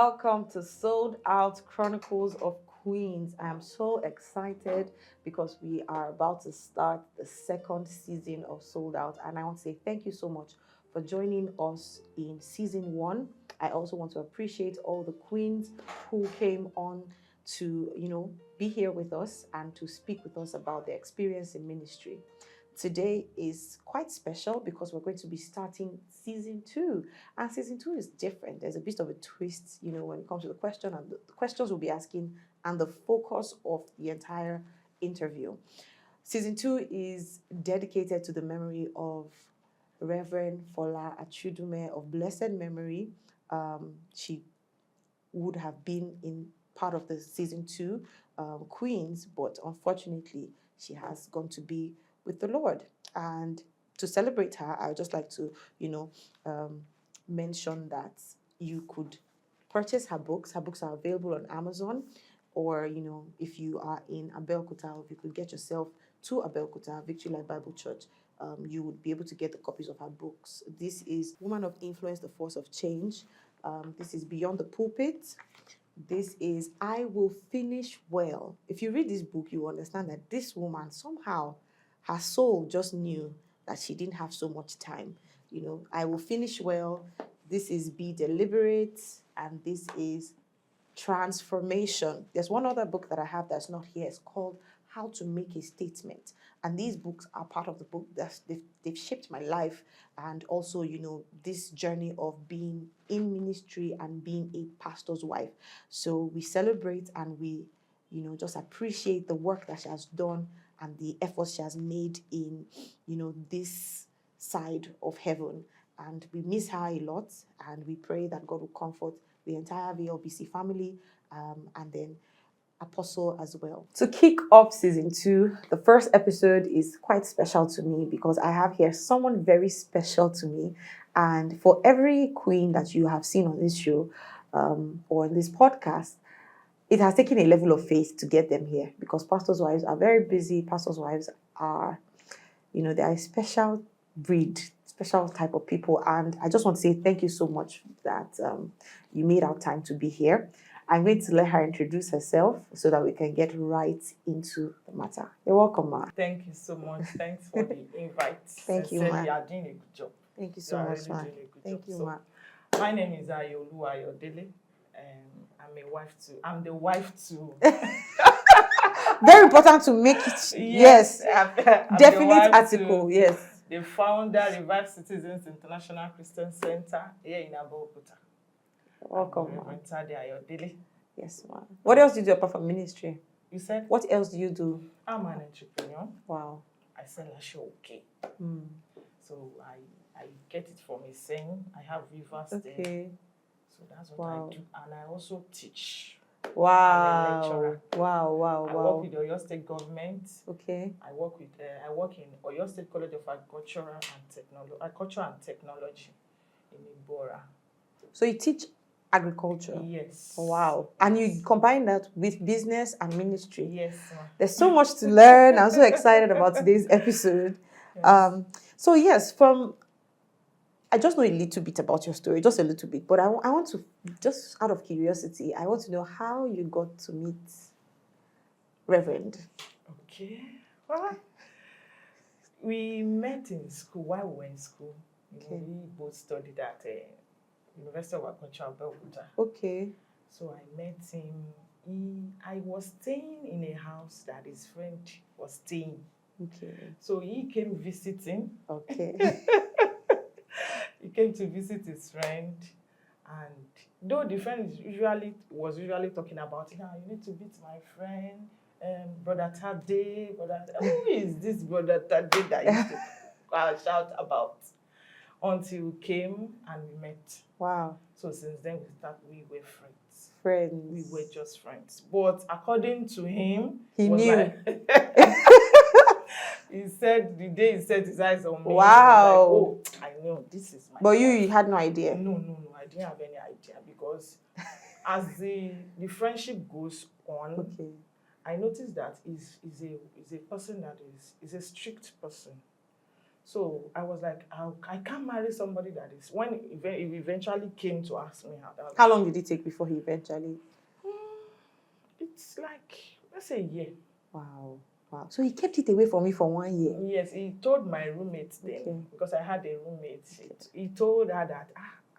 welcome to Sold Out Chronicles of Queens. I am so excited because we are about to start the second season of Sold Out, and I want to say thank you so much for joining us in season one. I also want to appreciate all the queens who came on to, be here with us and to speak with us about their experience in ministry. Today is quite special because we're going to be starting season two. And season two is different. There's a bit of a twist, when it comes to the question and the questions we'll be asking and the focus of the entire interview. Season two is dedicated to the memory of Reverend Fola Achudume of blessed memory. She would have been in part of the season two Queens, but unfortunately, she has gone to be with the Lord. And to celebrate her, I would just like to, mention that you could purchase her books. Her books are available on Amazon, or if you are in Abeokuta, or if you could get yourself to Abeokuta Victory Life Bible Church, you would be able to get the copies of her books. This is Woman of Influence, the Force of Change. This is Beyond the Pulpit. This is I Will Finish Well. If you read this book, you understand that this woman, somehow, her soul just knew that she didn't have so much time. I Will Finish Well. This is Be Deliberate. And this is Transformation. There's one other book that I have that's not here. It's called How to Make a Statement. And these books are part of the book that they've shaped my life, and also, this journey of being in ministry and being a pastor's wife. So we celebrate and we, just appreciate the work that she has done and the efforts she has made in, this side of heaven. And we miss her a lot, and we pray that God will comfort the entire VLBC family, and then Apostle as well. To kick off season two, the first episode is quite special to me because I have here someone very special to me. And for every queen that you have seen on this show or in this podcast, it has taken a level of faith to get them here, because pastors' wives are very busy. Pastors' wives are, they are a special breed, special type of people. And I just want to say thank you so much that you made our time to be here. I'm going to let her introduce herself so that we can get right into the matter. You're welcome, Ma. Thank you so much. Thanks for the invite. Thank you, Ma. You are doing a good job. Thank you so much, Ma. Thank you, Ma. My name is Ayolu Ayodele. I'm a wife to. I'm the wife to. Very important to make it. Yes. Definite article. Yes. The founder, Revive Citizens International Christian Center here in Abeokuta. Welcome, Ma. Ayodele. Yes, Ma. What else do you do apart from ministry? You said? What else do you do? I'm an entrepreneur. Wow. I sell a show, okay. So I get it from a saying. I have rivers there. So that's what I do. And I also teach. Wow. I'm a lecturer. Wow. I work with the Oyo State government. Okay. I work in Oyo State College of Agriculture and Technology in Ibora. So you teach agriculture? Yes. Wow. And you combine that with business and ministry? Yes. There's so much to learn. I'm so excited about today's episode. Yes. So yes, I just know a little bit about your story, just a little bit, but I want to, just out of curiosity, I want to know how you got to meet Reverend. Okay. Well, we met in school while we were in school. We both studied at University of Agriculture, Abeokuta. Okay. So I met him. I was staying in a house that his friend was staying. Okay. So he came visiting. Okay. He came to visit his friend, and though the friend was usually talking about, you need to meet my friend, Brother Tade. Who is this Brother Tade that used to shout about? Until he came and we met. Wow. So since then we were friends. We were just friends. But according to him, he knew. He said the day he set his eyes on me, wow. I know this is my But wife. You had no idea? No, I didn't have any idea, because as the friendship goes on, I noticed that he's a person that is a strict person. So I was like, I can't marry somebody that is. When it eventually came to ask me how that. How long did it take before he eventually? It's like, let's say a year. Wow. Wow. So he kept it away from me for 1 year. Yes, he told my roommate then, Okay. because I had a roommate. He told her that,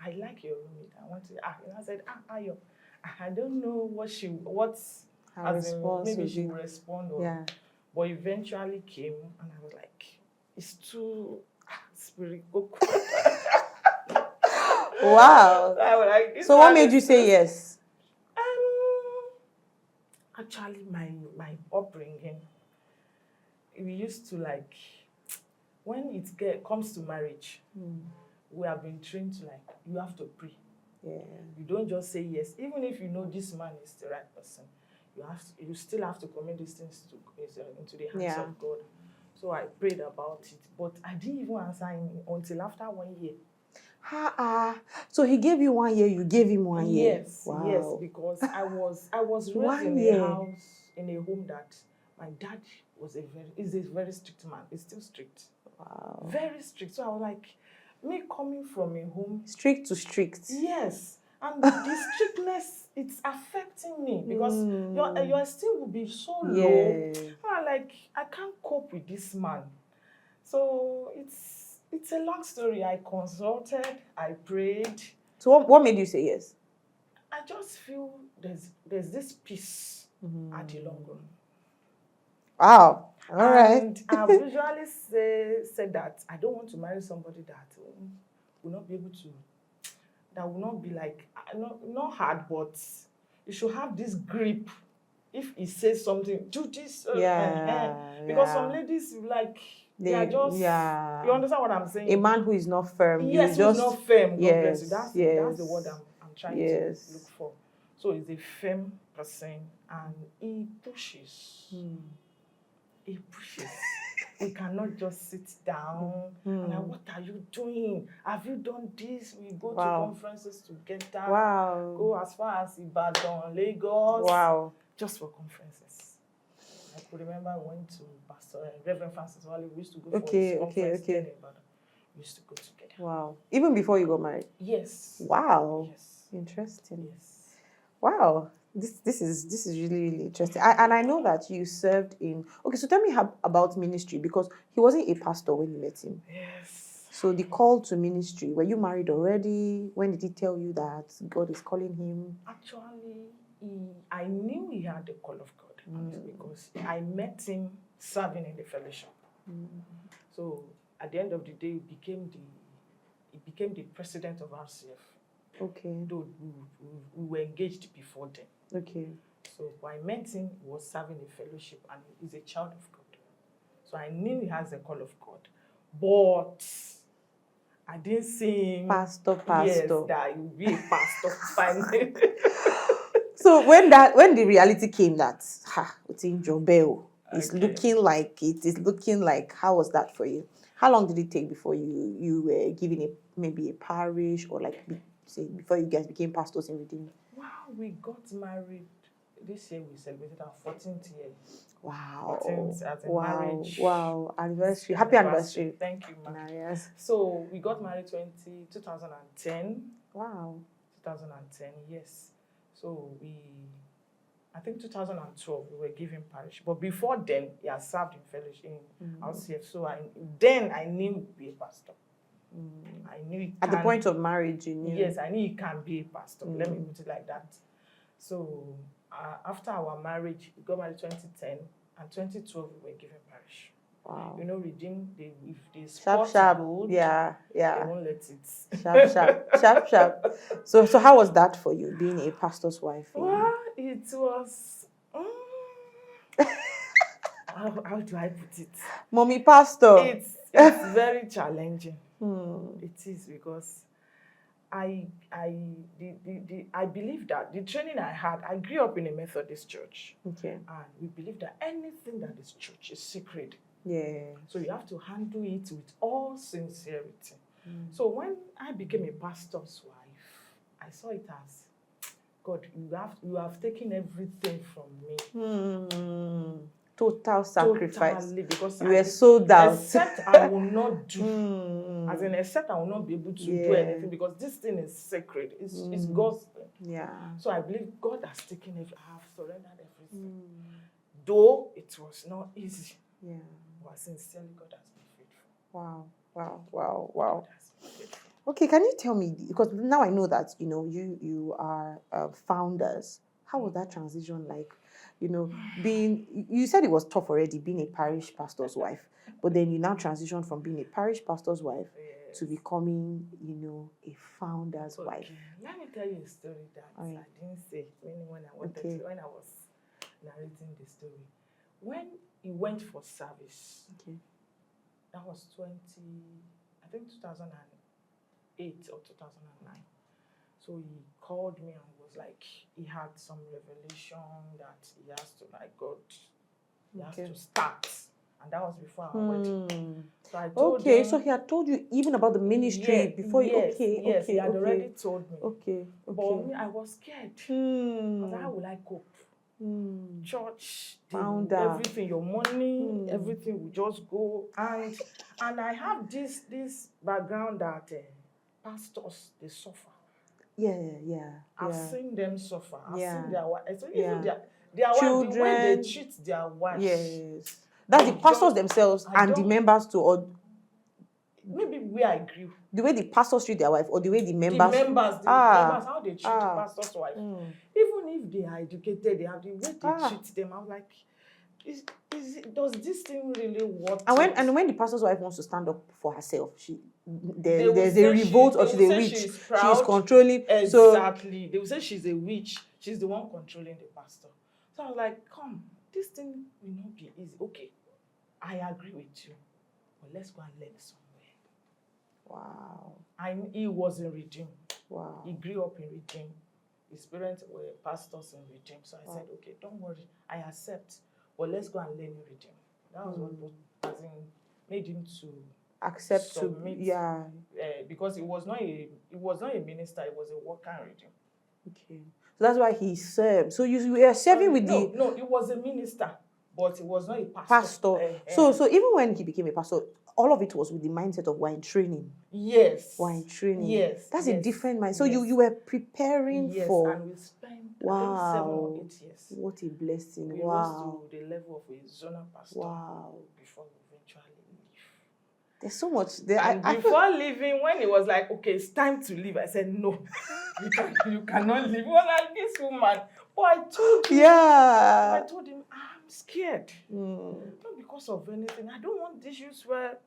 I like your roommate. I want to, and I said, Ayo, I don't know what's, Her as in, response maybe would she be- will respond. Or, Yeah. But eventually came, and I was like, it's too spiritual. Wow. I was like, this So what one made is you say too- yes? Actually, my upbringing, we used to like, when it comes to marriage, we have been trained to like, you have to pray. Yeah. You don't just say yes, even if you know this man is the right person. You still have to commit these things into the hands Yeah. of God. So I prayed about it, but I didn't even answer him until after 1 year. So he gave you 1 year, you gave him 1 year. Yes, Wow. yes, because I was raised 1 in a year. house, in a home that my dad is a very strict man. He's still strict. Wow. Very strict. So I was like, me coming from a home. Strict to strict. Yes. And the strictness, it's affecting me because your esteem will be so low. Yeah. I'm like, I can't cope with this man. So it's a long story. I consulted, I prayed. So what made you say yes? I just feel there's this peace at the long run. Wow. All right. And I've usually said that I don't want to marry somebody that will not be able to, that will not be like, not hard, but you should have this grip. If he says something, do this. Because some ladies, like, they are just, you understand what I'm saying? A man who is not firm. Yes, you who's just, not firm. God yes, bless you. That's the word yes. I'm trying Yes. to look for. So he's a firm person and he pushes. He pushes. We cannot just sit down and like, what are you doing? Have you done this? We go to conferences together. Wow. Go as far as Ibadan, Lagos. Wow. Just for conferences. I could remember I went to Pastor Reverend Francis Wale. We used to go for his conference then in Ibadan. We used to go together. Wow. Even before you got married? Yes. Wow. Yes. Interesting. Yes. Wow. This is really, really interesting. And I know that you served in... Okay, so tell me about ministry, because he wasn't a pastor when you met him. Yes. So the call to ministry, were you married already? When did he tell you that God is calling him? Actually, I knew he had the call of God because I met him serving in the fellowship. So at the end of the day, he became the president of RCF. Okay. Though we were engaged before then. Okay. So when I met him, he was serving a fellowship and he's a child of God. So I knew he has the call of God. But I didn't see him. Pastor. Yes, that he will be a pastor finally. So when the reality came that it's in Jobel, it's looking like, how was that for you? How long did it take before you were given maybe a parish, or like before you guys became pastors in Redeemer? Wow, we got married this year. We celebrated our 14th year. Wow. 14th as a marriage. Wow. Anniversary. Happy anniversary. Thank you, ma. Yes. So we got married 2010. Wow. 2010, yes. So I think 2012, we were given parish. But before then, he had served in fellowship in RCF. So I knew he'd be a pastor. I knew he At the point of marriage, you knew? Yes, I knew he can be a pastor. Let me put it like that. So after our marriage, we got married 2010, and 2012, we were given parish. Wow. You know, Redeem, if they sharp. gold, yeah. They won't let it. Sharp. So how was that for you, being a pastor's wife? Well, it was... how do I put it? Mommy pastor. It's very challenging. It is, because I believe that the training I had, I grew up in a Methodist church. Okay. And we believe that anything that is church is sacred. Yeah. So you have to handle it with all sincerity. So when I became a pastor's wife, I saw it as, God, you have taken everything from me. Total sacrifice. Totally, because You were sold out. except I will not do. Mm. As in, except I will not be able to do Yeah. anything, because this thing is sacred. It's God's thing. Yeah. So I believe God has taken it. I have surrendered everything. Though it was not easy, Yeah. but sincerely, God has been faithful. Wow. Wow. Wow. Wow. God has been faithful. Okay, can you tell me, because now I know that you are founders. How was that transition like? You said it was tough already being a parish pastor's wife, but then you now transition from being a parish pastor's wife to becoming, a founder's wife. Okay. Let me tell you a story that Alright. I didn't say when I wanted Okay. to, when I was narrating the story. When he went for service, Okay. that was 2008 or 2009. So he called me and was like, he had some revelation that he has to, like, God, he has to start. And that was before our wedding. So I told him. So he had told you even about the ministry before you. Yes, Okay. yes, Okay. he had okay. already told me. Okay. But me, I was scared. How will I cope? Church, Founder. everything, your money, everything will just go. And I have this background that pastors, they suffer. Yeah. I've seen them suffer. I've Yeah. seen their wives. So Yeah. even their wives, the way Children. they treat their wives. Yes. That's the pastors themselves and the members too, or maybe where I grew. the way the pastors treat their wife, or the way the members. The members, how they treat the pastor's wife. Even if they are educated, they have the way they treat them. I'm like, does this thing really work? And when the pastor's wife wants to stand up for herself, there's a revolt, or she's a witch. She's controlling. Exactly. They will say she's a witch. She's the one controlling the pastor. So I was like, come, this thing will not be easy. Okay, I agree with you, but let's go and learn somewhere. Wow. He was in Redeem. Wow. He grew up in Redeem. His parents were pastors in Redeem. So I said, okay, don't worry, I accept. But let's go and learn in Redeem. That was what made him to accept submit, because he was not a minister, he was a worker in Redeem. Okay. So that's why he served. So you were serving with No, he was a minister, but he was not a pastor. So even when he became a pastor, all of it was with the mindset of we're in training. Yes. We're in training. Yes. That's a different mindset. So you were preparing for. And we spent I think 7 or 8 years. What a blessing. We rose to the level of a zonal pastor. Wow. Before we eventually leave. There's so much there. And before leaving, when it was like, okay, it's time to leave, I said, no, you cannot leave. He was like, this woman. But I told him. Yeah. I told him, I'm scared. Not because of anything. I don't want issues where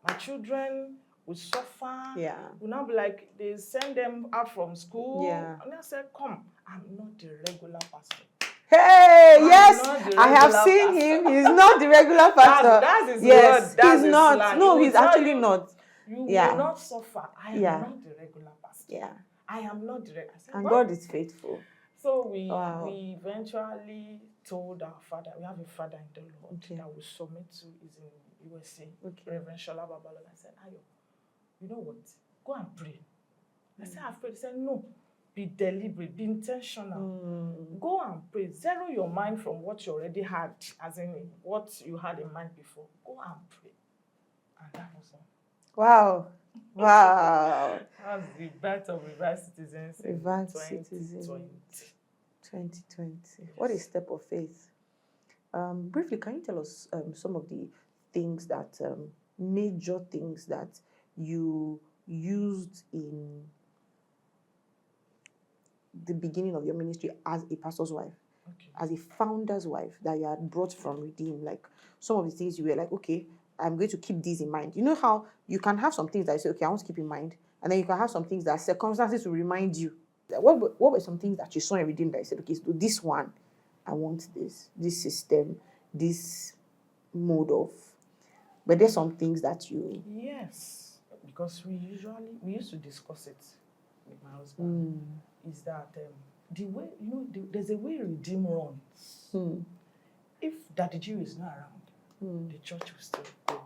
my children will suffer. Yeah. Will not be like, they send them out from school. Yeah. And I said, come, I'm not the regular pastor. Hey, yes, I have seen him. He's not the regular pastor. That's his word. That's he's not. Slang. No, he's actually not. You will not suffer. I am not the regular pastor. Yeah. I am not the regular pastor. And God is faithful. So we eventually told our father, we have a father in the Lord that we submit to, is in USA, Reverend Shola Babalola. I said, Ayo, you know what? Go and pray. I said, I've prayed. He said, no. Be deliberate, be intentional. Go and pray. Zero your mind from what you already had, as in what you had in mind before. Go and pray. And that was all. Wow. Wow. That was the birth of Revised Citizens in 2020. 2020. Yes. What a step of faith. Briefly, can you tell us some of the things that, major things that you used in the beginning of your ministry as a pastor's wife, as a founder's wife, that you had brought from Redeem? Like some of the things you were like, okay, I'm going to keep these in mind. You know how you can have some things that you say, okay, I want to keep in mind, and then you can have some things that circumstances will remind you. What were some things that you saw in Redeem that you said, okay, so this one, I want this system, this mode of. But there's some things that you. Yes, because we used to discuss it with my husband. Is that the way, there's a way Redeem runs. If Daddy Jew is not around, the church will still go.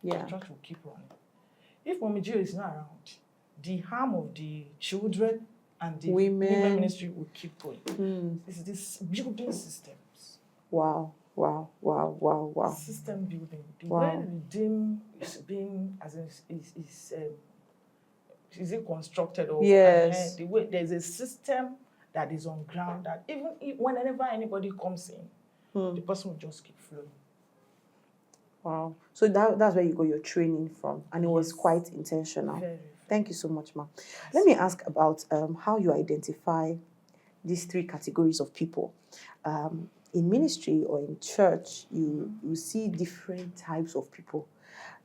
Yeah. The church will keep running. If Mommy Jew is not around, the harm of the children and the women ministry will keep going. It's these building systems. Wow. Wow. Wow. System building. The Wow. way Redeem is being, as in, is it constructed or Yes. the way there's a system that is on ground that even if, whenever anybody comes in, the person will just keep flowing. Wow. So that's where you got your training from, and it was Yes. quite intentional. Very. Thank you so much, ma. Let me ask about how you identify these three categories of people. In ministry or in church, you see different types of people.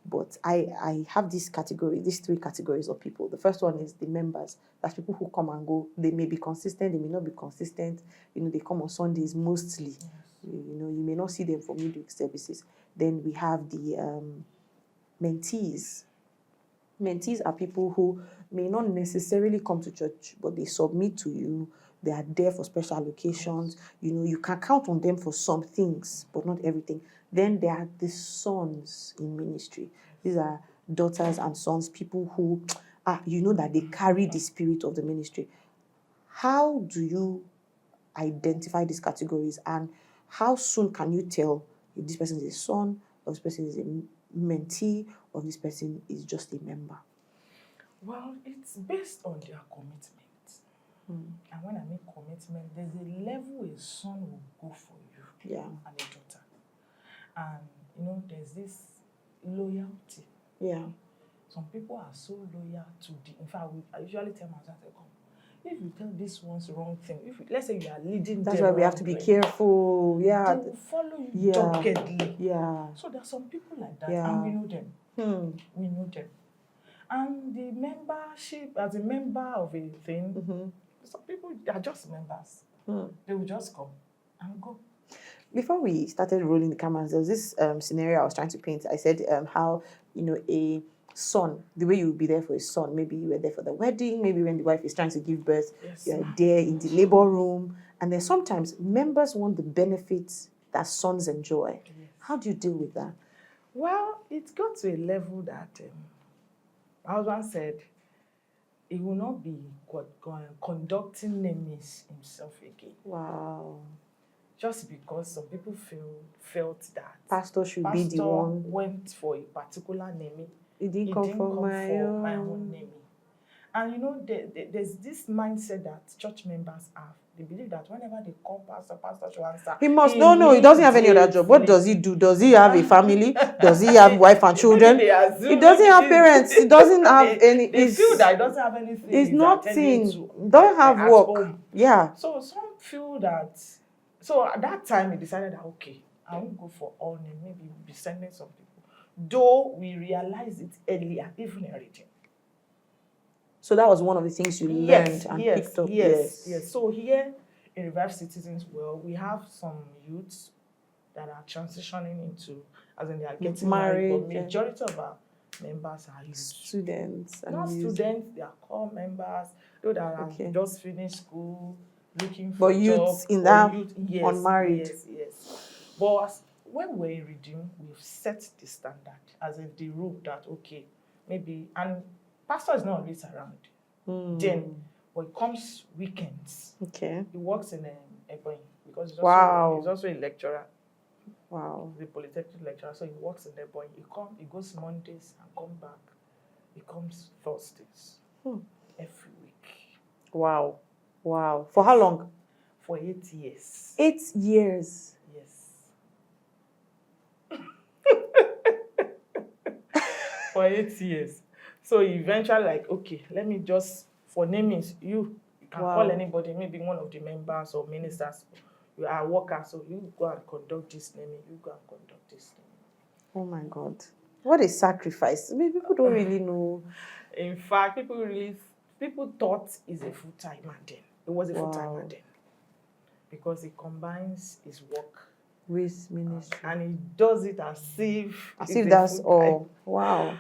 But I have these three categories of people. The first one is the members. That's people who come and go. They may be consistent, they may not be consistent. They come on Sundays mostly. Yes. You may not see them for midweek services. Then we have the mentees. Mentees are people who may not necessarily come to church, but they submit to you. They are there for special occasions. You can count on them for some things, but not everything. Then there are the sons in ministry. These are daughters and sons, people who that they carry the spirit of the ministry. How do you identify these categories, and how soon can you tell if this person is a son, or this person is a mentee, or this person is just a member? Well, it's based on their commitment. And when I mean commitment, there's a level a son will go for you, Yeah. and a daughter. And there's this loyalty. Yeah. Some people are so loyal to in fact, I usually tell my husband, if you tell this one's wrong thing, let's say you are leading That's them why we have to be careful. they Yeah. will follow you Yeah. doggedly. Yeah. So there are some people like that, Yeah. and we know them. We know them. And the membership, as a member of a thing, some people are just members. They will just come and go. Before we started rolling the cameras, there was this scenario I was trying to paint. I said how, a son, the way you would be there for a son, maybe you were there for the wedding, maybe when the wife is trying to give birth, Yes. you're there in the labor room. And then sometimes members want the benefits that sons enjoy. Yes. How do you deal with that? Well, it got to a level that my husband said he will not be conducting names himself again. Wow. Just because some people felt that Pastor should be the one. went for a particular naming. It didn't come from my own naming. And there's this mindset that church members have. They believe that whenever they call pastor should answer. He must. No, he doesn't have any other job. What does he do? Does he have a family? Does he have wife and children? He doesn't have parents. He doesn't have any. They feel that he doesn't have anything. It's nothing. To, don't have at work. Home. Yeah. So some feel that. So at that time, he decided that, okay, I won't go for all name. Maybe we'll be sending some people. Though we realized it earlier, even in Redeem. So that was one of the things you learned and picked up. Yes. So here in Revive Citizens, we have some youths that are transitioning into, as in they are getting married, but majority of our members are youth. Students. Not students, they are core members, those that have just finished school, looking for but youths job, in that yes, unmarried. Yes. But when we're in Redeem, we've set the standard, as in the rule that, okay, maybe, and pastor is not always around. Then, when it comes weekends, he works in Ebonyi because he's also a lecturer. Wow. He's a polytechnic lecturer, so he works in Ebonyi. He goes Mondays and come back. He comes Thursdays every week. Wow. For how long? For 8 years. 8 years. Yes. For 8 years. So eventually, okay, let me just, for namings, you can call anybody, maybe one of the members or ministers. You are a worker, so you go and conduct this naming, you go and conduct this naming. Oh my God. What a sacrifice. I mean, people don't really know. In fact, people thought it's a full-timer then. It was a full-timer then. Because it combines his work with ministry. And he does it as if that's all. Wow.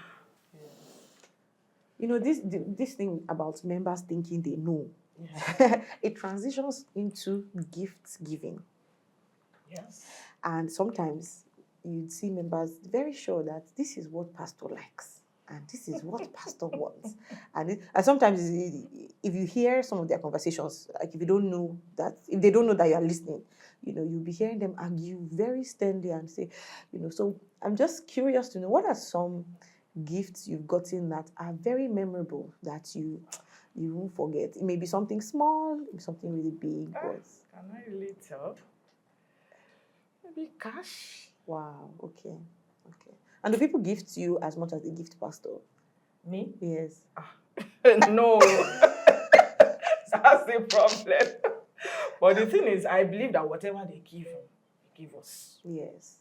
This thing about members thinking they know. Yeah. It transitions into gift giving. Yes. And sometimes you'd see members very sure that this is what pastor likes and this is what pastor wants. And sometimes if you hear some of their conversations, like if they don't know that you are listening, you'll be hearing them argue very sternly and say, so I'm just curious to know, what are some gifts you've gotten that are very memorable that you won't forget? It may be something small, maybe something really big, but Can I really tell? Maybe cash. wow, okay. And do people gift you as much as they gift pastor? Me? Yes. No. That's the problem. But the thing is, I believe that whatever they give him, they give us. Yes.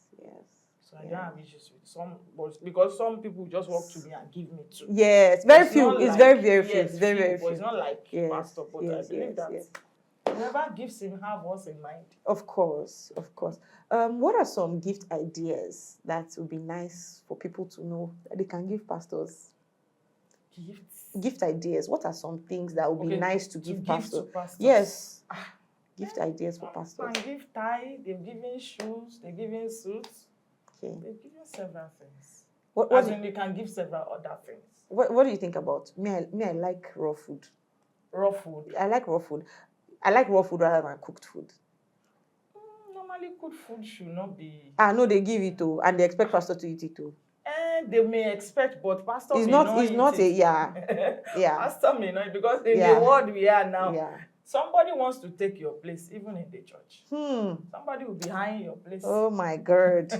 So I don't have issues with some, but because some people just walk to me and give me too. Yes, very It's few. not It's like- very, very few. yes, It's very, very But it's few. not like Yes, pastor, but I yes, believe yes, that yes. whoever gives him have us in mind. Of course. What are some gift ideas that would be nice for people to know that they can give pastors? Gifts. Gift ideas. What are some things that would be nice to give pastors? to pastors. Yes. Gift ideas for Some pastors. can give tie, they've given shoes, they've given suits, Okay. they've given several things. What As in, they can give several other things. do you think about me? I like raw food. Raw food. I like raw food. I like raw food rather than cooked food. Normally, good food should not be. No, they give it to, and they expect pastor to eat it too. They may expect, but pastor It's may not. not It's eat not it. a yeah. Pastor may not, because in Yeah. the world we are now, Yeah. somebody wants to take your place, even in the church. Hmm. Somebody will be behind your place. Oh my God.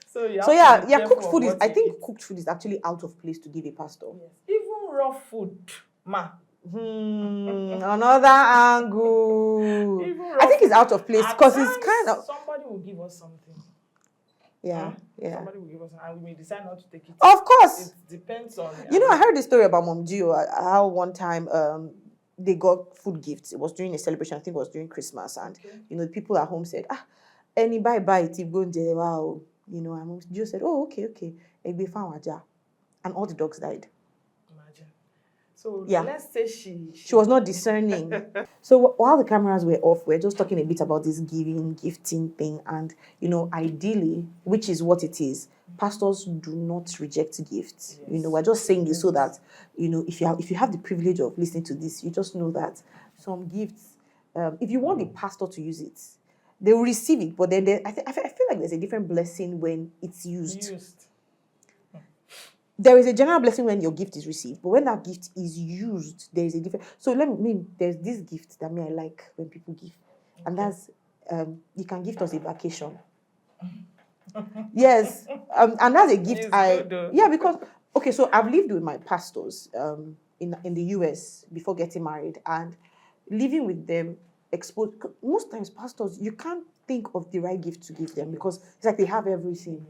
So you have So to yeah, be yeah. careful Cooked of food is. what I you think eat. cooked food is actually out of place to give a pastor. Yes. Even raw food, ma. Another angle. Even raw I think it's food. out of place At because it's times, kind of somebody will give us something. yeah. Somebody will give us, and we may decide not to take it. Of course. It depends on. I heard the story about Mom Gio, how one time they got food gifts. It was during a celebration, I think it was during Christmas, and Okay. people at home said, any bye it go wow. And Mom Gio said, oh, okay. Egbe fan waja. And all the dogs died. Imagine. So Yeah. let's say she She was not discerning. So while the cameras were off, we're just talking a bit about this gifting thing. And, ideally, which is what it is, pastors do not reject gifts. Yes. We're just saying this so that, if you have the privilege of listening to this, you just know that some gifts, if you want the pastor to use it, they will receive it. But then I feel like there's a different blessing when it's used. There is a general blessing when your gift is received, but when that gift is used, there is a different. So there's this gift that I like when people give, and that's you can gift us a vacation. Yes, and that's a gift. It's good, Because so I've lived with my pastors in the US before getting married, and living with them exposed. Most times, pastors, you can't think of the right gift to give them because it's like they have everything.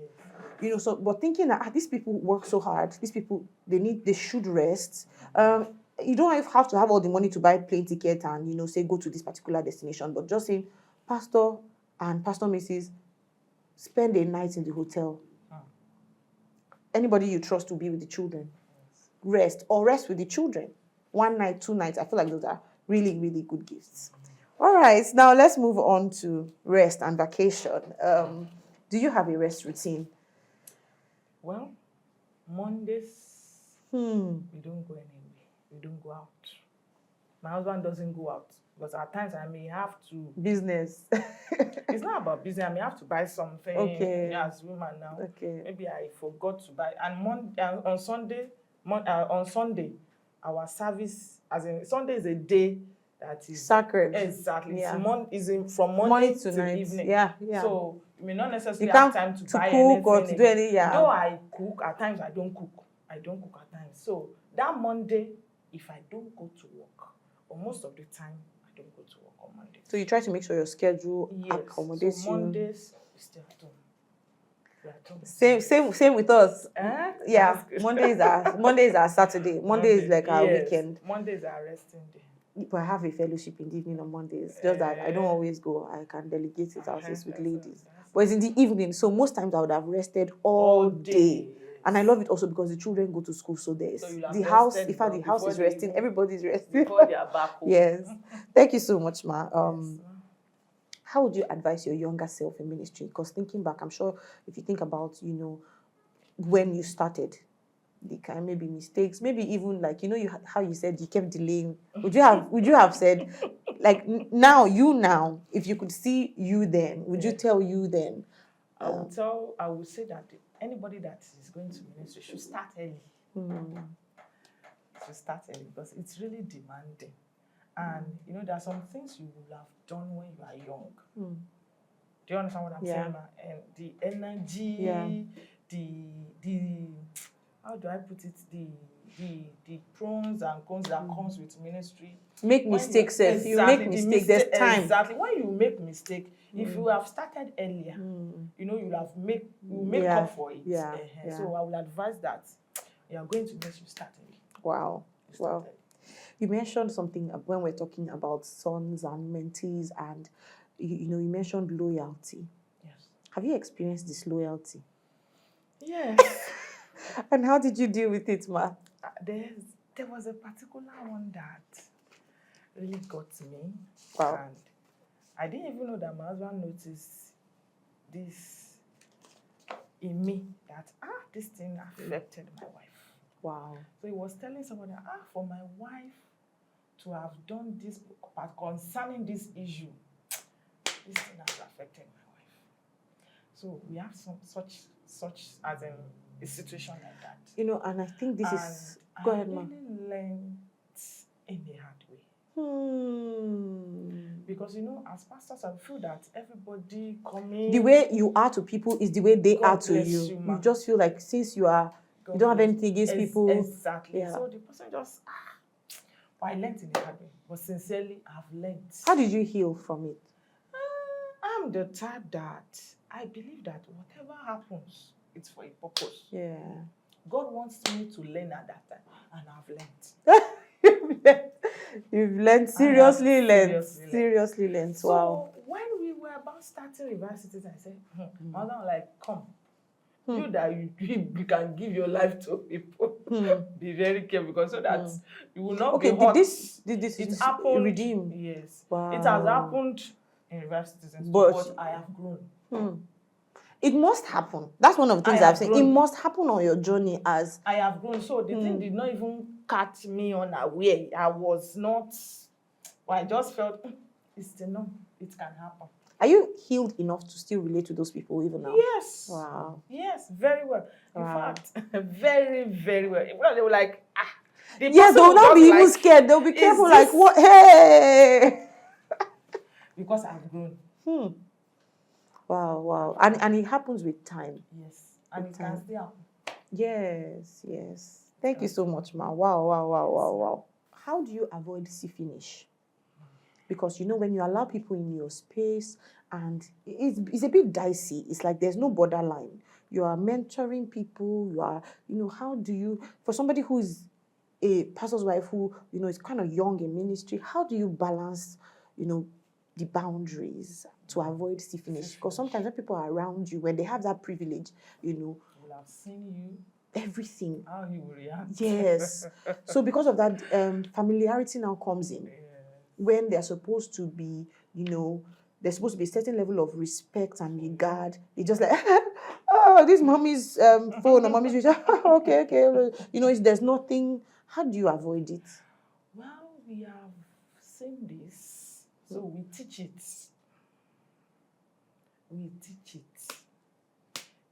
But thinking that these people work so hard, these people they should rest. You don't have to have all the money to buy plane ticket and say go to this particular destination, but just saying, Pastor and Pastor Mrs. spend a night in the hotel. Anybody you trust to be with the children, rest with the children. 1 night, 2 nights. I feel like those are really, really good gifts. All right, now let's move on to rest and vacation. Do you have a rest routine? Well, Mondays, we don't go anywhere. We don't go out. My husband doesn't go out because at times I may have to. Business. It's not about business. I may have to buy something. Okay. As women now. Okay. Maybe I forgot to buy. And on Sunday, our service, as in Sunday is a day that is sacred. Exactly. Yeah. From morning to night. evening. Yeah. So you may not necessarily You have can't time to to buy cook anything. or to do any. Yeah. Though I cook, at times I don't cook. I don't cook at times. So that Monday, if I don't go to work, or most of the time, I don't go to work on Monday. So you try to make sure your schedule accommodates so Mondays, we stay at home. We're at home. Same with us. Yeah. That's good. Mondays are Saturday. Monday is like our weekend. Mondays are resting day. But I have a fellowship in the evening on Mondays. Just that I don't always go. I can delegate it out with ladies. But it's in the evening. So most times I would have rested all day. And I love it also because the children go to school. So there's the house. In fact, the house is resting. Everybody's resting. Before they are back home. Yes. Thank you so much, Ma. Yes. How would you advise your younger self in ministry? Because thinking back, I'm sure if you think about, when you started, the kind maybe mistakes, maybe even like how you said you kept delaying. Would you have said like now if you could see you then, would you Yeah. tell you then? I would say that anybody that is going to ministry should start early. Should start early because it's really demanding. And there are some things you will have done when you are young. Do you understand what I'm saying? And the energy, the how do I put it? The pros and cons that comes with ministry. Make mistakes, if you make mistakes, there's time. Exactly. When you make mistake, if you have started earlier, you'll have make up for it. So I would advise that you are going to ministry, start early. Wow. You mentioned something when we're talking about sons and mentees, and you mentioned loyalty. Yes. Have you experienced disloyalty? Yes. And how did you deal with it, Ma? There was a particular one that really got me. Wow. And I didn't even know that my husband noticed this in me, that this thing affected my wife. Wow. So he was telling someone that for my wife to have done this concerning this issue, this thing has affected my wife. So we have such as in a situation like that. And I think this is. Go ahead, Ma. I really learned in the hard way. Because as pastors, I feel that everybody coming. The way you are to people is the way they are to you. You just feel like since you don't have anything against people. Exactly. Yeah. So the person just I learned in the hard way. But sincerely, I've learned. How did you heal from it? I'm the type that I believe that whatever happens, it's for a purpose. Yeah. God wants me to learn at that time, and I've learned. You've learned, seriously learned. So wow. When we were about starting universities, I said, my husband was like, come. You that you can give your life to people. Be very careful because so that you will not be hot. Did this it happened, redeem? Yes. Wow. It has happened in universities and but I have grown. It must happen. That's one of the things I've said. It must happen on your journey as I have grown. So the thing did not even catch me unaware. I was not. I just felt it's enough. It can happen. Are you healed enough to still relate to those people even now? Yes. Wow. Yes, very well. In fact, very, very well. They were like, they will not be even scared. They'll be careful, like, what? Hey! Because I've grown. Wow. And it happens with time. Yes. And it can still happen. Yes. Thank you so much, Ma. Wow. How do you avoid see-finish? Because, when you allow people in your space, and it's a bit dicey. It's like there's no borderline. You are mentoring people. You are, how do you, for somebody who is a pastor's wife who, is kind of young in ministry, how do you balance, the boundaries to avoid see-finish? Because sometimes when people are around you, when they have that privilege, will have seen you. Everything. How you will react. Yes. So because of that, familiarity now comes in. When they're supposed to be, there's supposed to be a certain level of respect and regard. They just like, this mommy's phone or mommy's okay. There's nothing. How do you avoid it? Well, we have seen this, so we teach it.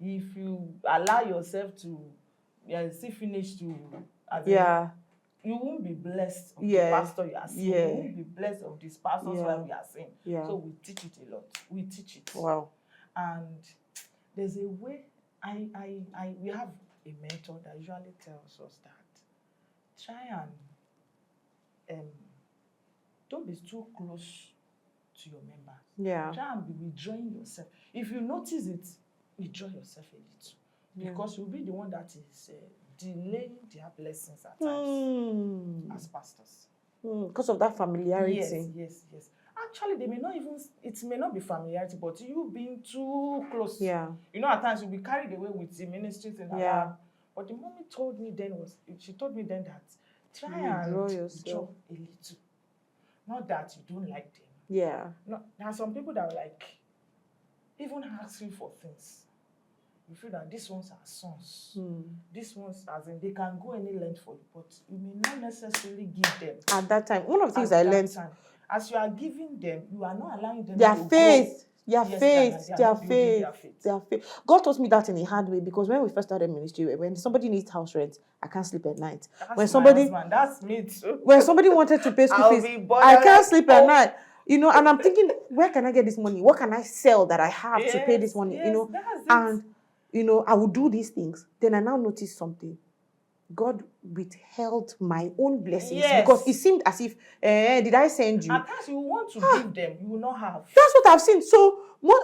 If you allow yourself to see finish to, you won't be blessed of the pastor you are seeing. You won't be blessed of this pastor's wife you are seeing. So we teach it a lot. We teach it. Wow. And there's a way. We have a mentor that usually tells us that try and don't be too close to your members. Yeah. Try and be withdrawing yourself. If you notice it, withdraw yourself a little. Because you'll be the one that is delaying their blessings at times as pastors. Because of that familiarity. Yes. Actually, it may not be familiarity, but you being too close. Yeah. At times you'll be carried away with the ministries and that. But the mommy told me then that try and withdraw a little. Not that you don't like them. Yeah. No, there are some people that are like, even ask you for things. you feel that these ones are sons. Hmm. These ones, as in, they can go any length for you, but you may not necessarily give them. At that time, one of the things At I that learned, time. As you are giving them, you are not allowing them their to faith, grow. their Yes, faith, they are their not building faith, their faith. their faith. God taught me that in a hard way, because when we first started ministry, when somebody needs house rent, I can't sleep at night. That's When my somebody, husband. That's me too. when somebody wanted to pay school I'll fees, be I bothered can't like, sleep at night. You know, and I'm thinking, where can I get this money? What can I sell that I have to pay this Yes, money? yes, You know, that's it. and you know, I would do these things. Then I now noticed something. God withheld my own blessings, Yes. because it seemed as if, did I send you? At times you want to give them, you will not have. That's what I've seen. So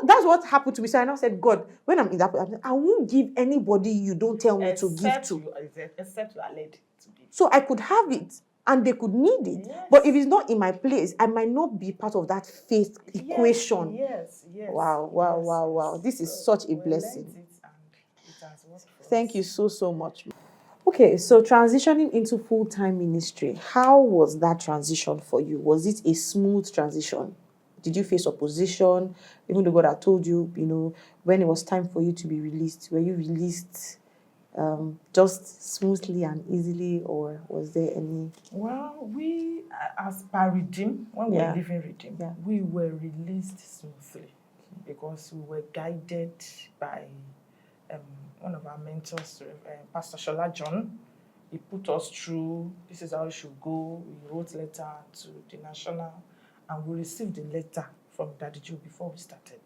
that's what happened to me. So I now said, God, when I'm in that, I won't give anybody you don't tell me to give to. Except you are led to give. So I could have it and they could need it. Yes. But if it's not in my place, I might not be part of that faith equation. Yes. Wow. This is such a blessing. It has worked for Thank us. you so much. Okay, so transitioning into full-time ministry, how was that transition for you? Was it a smooth transition? Did you face opposition? Even though God had told you, you know, when it was time for you to be released, were you released just smoothly and easily, or was there any? Well, we, as per Redeem, when we were leaving Redeem, we were released smoothly because we were guided by one of our mentors, Pastor Shola John. He put us through, this is how you should go. We wrote letter to the national, and we received the letter from Daddy Joe before we started.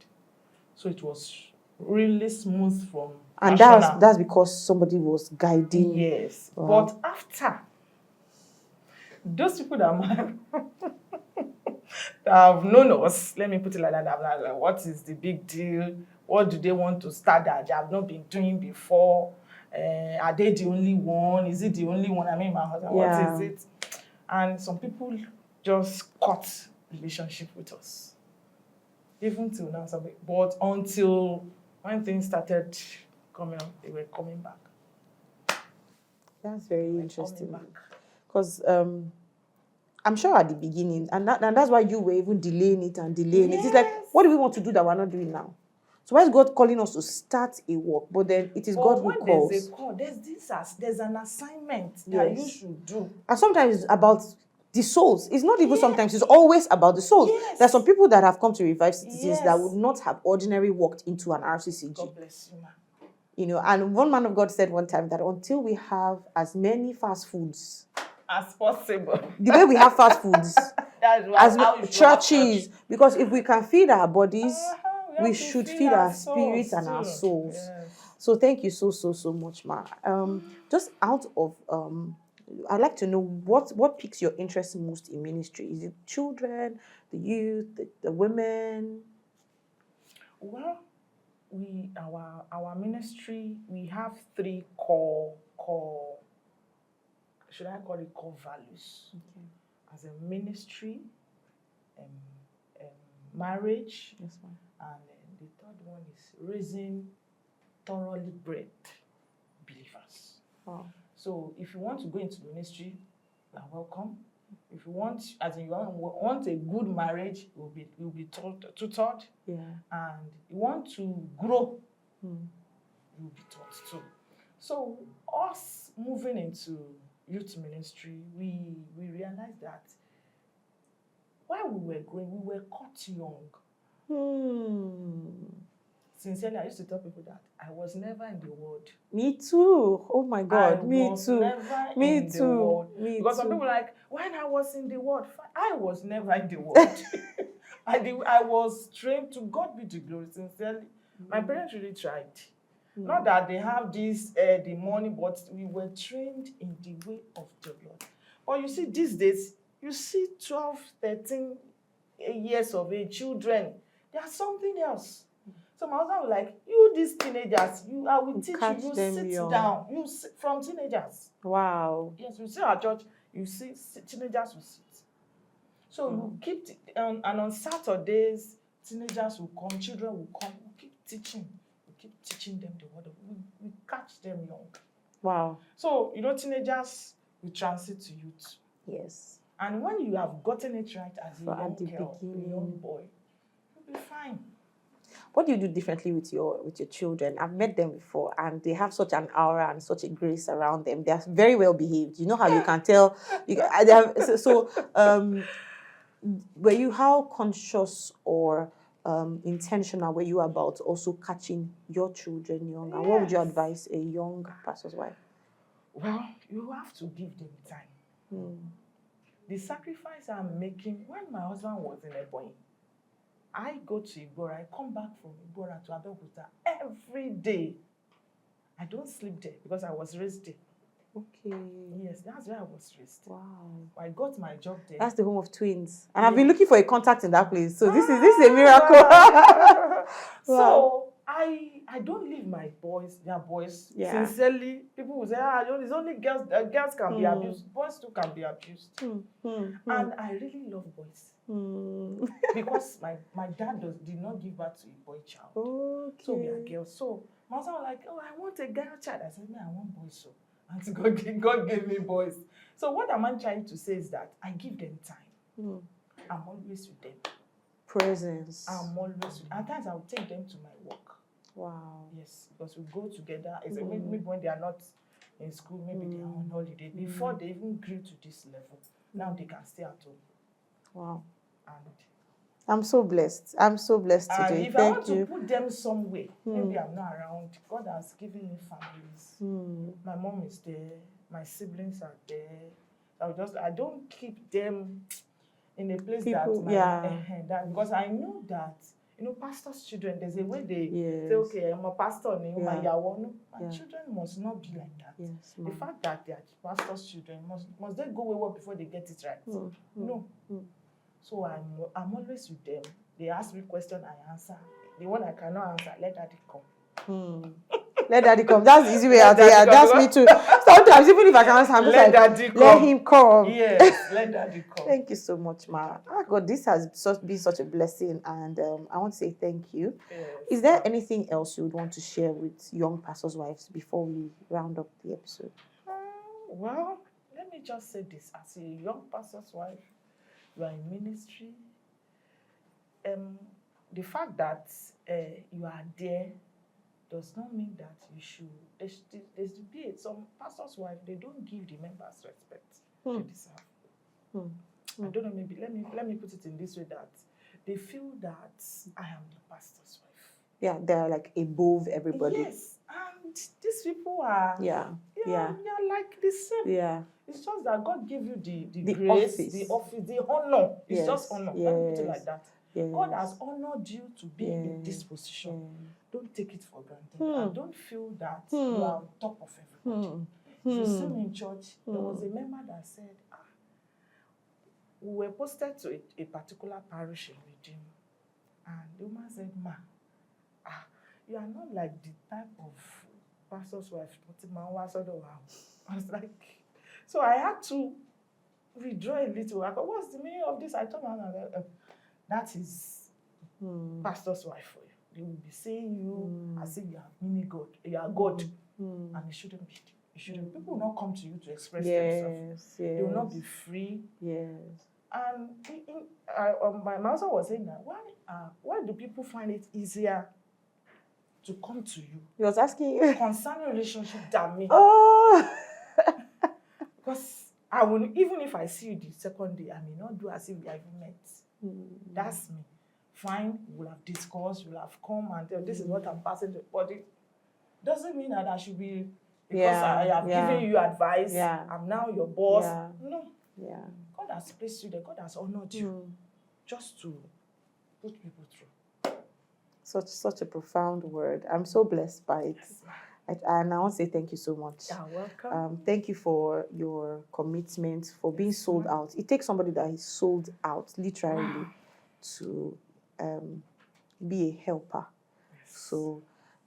So it was really smooth from and national. that's because somebody was guiding. Yes. Wow. But after, those people that have known us, let me put it like that, I'm like, what is the big deal? What do they want to start that they have not been doing before? Are they the only one? Is it the only one? I mean, my husband, what is it? And some people just cut relationship with us. Even till now, but until when things started coming up, they were coming back. That's very interesting. Because I'm sure at the beginning, and that's why you were even delaying it. It's like, what do we want to do that we're not doing now? So why is God calling us to start a work? But then it is God who calls. There's a call, there's an assignment that you should do. And sometimes it's about the souls. It's not even sometimes, it's always about the souls. There's some people that have come to Revive Citizens that would not have ordinarily walked into an RCCG. God bless you, man. You know, and one man of God said one time that until we have as many fast foods as possible, the way we have fast foods as churches, because if we can feed our bodies, we should feed our spirits and our souls. Yes. So thank you so much, Ma. Just out of I'd like to know what piques your interest most in ministry. Is it children, the youth, the women? Well, our ministry, we have 3 core, should I call it core values? Okay. As a ministry, marriage, yes, ma'am. And the third one is raising thoroughly bred believers. Wow. So if you want to go into ministry, you are welcome. If you want, as in you want a good marriage, you'll be tutored. Yeah. And you want to grow, you'll be taught too. So us moving into youth ministry, we realized that while we were growing, we were caught young. Sincerely, I used to tell people that I was never in the world. Me too. Oh my God, me too. Me too. Because some people are like, when I was in the world, I was never in the world. I was trained, to God be the glory, sincerely. My parents really tried. Not that they have this, the money, but we were trained in the way of the Lord. But you see, these days, you see 12, 13 years of age children, they are something else. So my husband was like, you these teenagers, I will teach you sit young. Down. You sit from teenagers. Wow. Yes, you see our church, you see teenagers will sit. So you keep, and on Saturdays, teenagers will come, children will come, we keep teaching. We keep teaching them the word of God. We catch them young. Wow. So, teenagers will transit to youth. Yes. And when you have gotten it right as a young girl, a young boy, you'll be fine. What do you do differently with your children? I've met them before, and they have such an aura and such a grace around them. They are very well behaved. You know how you can tell. They have, were you, how conscious or intentional were you about also catching your children young? And what would you Yes. advise a young pastor's wife? Well, you have to give them time. Mm. The sacrifice I'm making, when my husband was in Ebonyi, I go to Igbora, I come back from Igbora to Abeokuta every day. I don't sleep there because I was raised there. Okay. Yes, that's where I was raised. Wow. I got my job there. That's the home of twins. And I've been Yeah. looking for a contact in that place. So this is a miracle. Wow. So I don't leave my boys, their boys. Yeah. Sincerely, people will say, it's only girls, girls can be abused. Boys too can be abused. And I really love boys. Because my dad did not give birth to a boy child. Okay. So we are girls. So my husband was like, I want a girl child. I said, I want boys. So and God gave me boys. So what am I trying to say is that I give them time. I'm always with them. Presence. I'm always with them. At times I'll take them to my work. Wow. Yes, because we go together. It's maybe when they are not in school, maybe they are on holiday. Before they even grew to this level, now they can stay at home. Wow. And I'm so blessed. I'm so blessed and today. if Thank I want you. to put them somewhere, maybe I'm not around. God has given me families. My mom is there. My siblings are there. I don't keep them in a place that because I know that pastors' children, there's a way they say, okay, I'm a pastor, my children must not be like that. Yes, the fact that they are pastors' children, must they go wayward before they get it right? No. So I'm always with them. They ask me questions, I answer. The one I cannot answer, let daddy come. Let daddy come. That's the easy way out. Yeah, that's me too. Sometimes, even if I can't answer, I'm just like, let him come. Yes, let daddy come. Thank you so much, Ma. God, this has been such a blessing, and I want to say thank you. Yes. Is there anything else you would want to share with young pastors' wives before we round up the episode? Well, let me just say this. As a young pastor's wife, you are in ministry. The fact that you are there does not mean that you should. There's debate. Some pastors' wives, they don't give the members respect they deserve. I don't know. Maybe let me put it in this way, that they feel that I am the pastor's wife. Yeah, they're like above everybody. Yes, and these people are. Yeah. You're like the same. Yeah. It's just that God gave you the office. grace, the office, the honor. It's just honor. Yes. Let me put it like that. Yes. God has honored you to be in this position. Don't take it for granted. And don't feel that you are on top of everybody. If you see me in church, there was a member that said, we were posted to a particular parish in Redeem. And the woman said, Ma, you are not like the type of pastor's wife. I was like, so I had to withdraw a little. I go, what's the meaning of this? I told her, that is pastor's wife for you. They will be saying you as if you are mini God. You are God. And it shouldn't be. It shouldn't. People will not come to you to express themselves. They will not be free. Yes. And my master was saying that, why do people find it easier to come to you? He was asking you concerning relationship than me. Because I will, even if I see you the second day, I may not do as if we have met. That's me. Fine, we'll have discussed, we'll have come and tell this is what I'm passing to, but it doesn't mean that I should be, because I have given you advice, I'm now your boss. No. Yeah. God has placed you there. God has honored you just to put people through. Such a profound word. I'm so blessed by it. Yes. And I want to say thank you so much. You're welcome. Thank you for your commitment, for being sold out. It takes somebody that is sold out, literally, to be a helper. Yes. So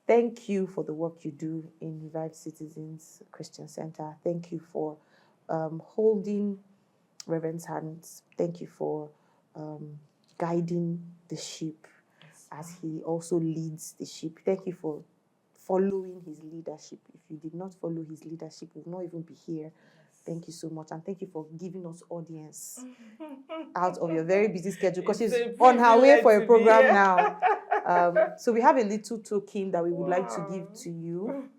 thank you for the work you do in Revived Citizens Christian Center. Thank you for holding Reverend's hands. Thank you for guiding the sheep as he also leads the sheep. Thank you for following his leadership. If you did not follow his leadership, we would not even be here Thank you so much. And thank you for giving us audience out of your very busy schedule, because she's It's a on her way privilege for to a be program here. now. So we have a little token that we would like to give Wow. to you.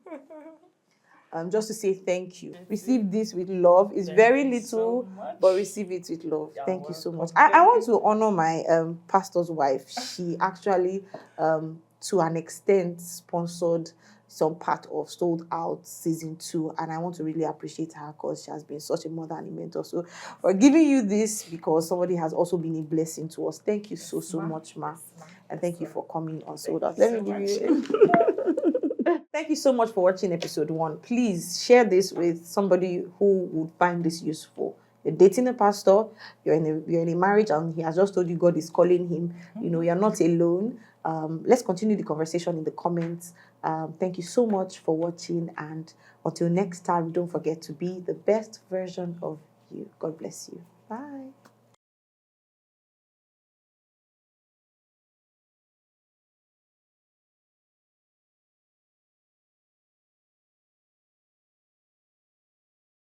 Just to say thank you. Thank Receive you. this with love. It's Thank very you little, so much. but receive it with love. You're Thank you so much. welcome. I want Thank to honor my pastor's wife. She actually, to an extent, sponsored some part of Sold Out season 2, and I want to really appreciate her because she has been such a mother and a mentor. So we're giving you this because somebody has also been a blessing to us. Thank you so ma'am. much, ma. Yes, ma'am. And Yes, thank you ma'am. for coming on Thank Sold Out. you Let so me give much. you. Thank you so much for watching episode 1. Please share this with somebody who would find this useful. You're dating a pastor, you're in a marriage, and he has just told you God is calling him. You know, you're not alone. Let's continue the conversation in the comments. Thank you so much for watching, and until next time, don't forget to be the best version of you. God bless you.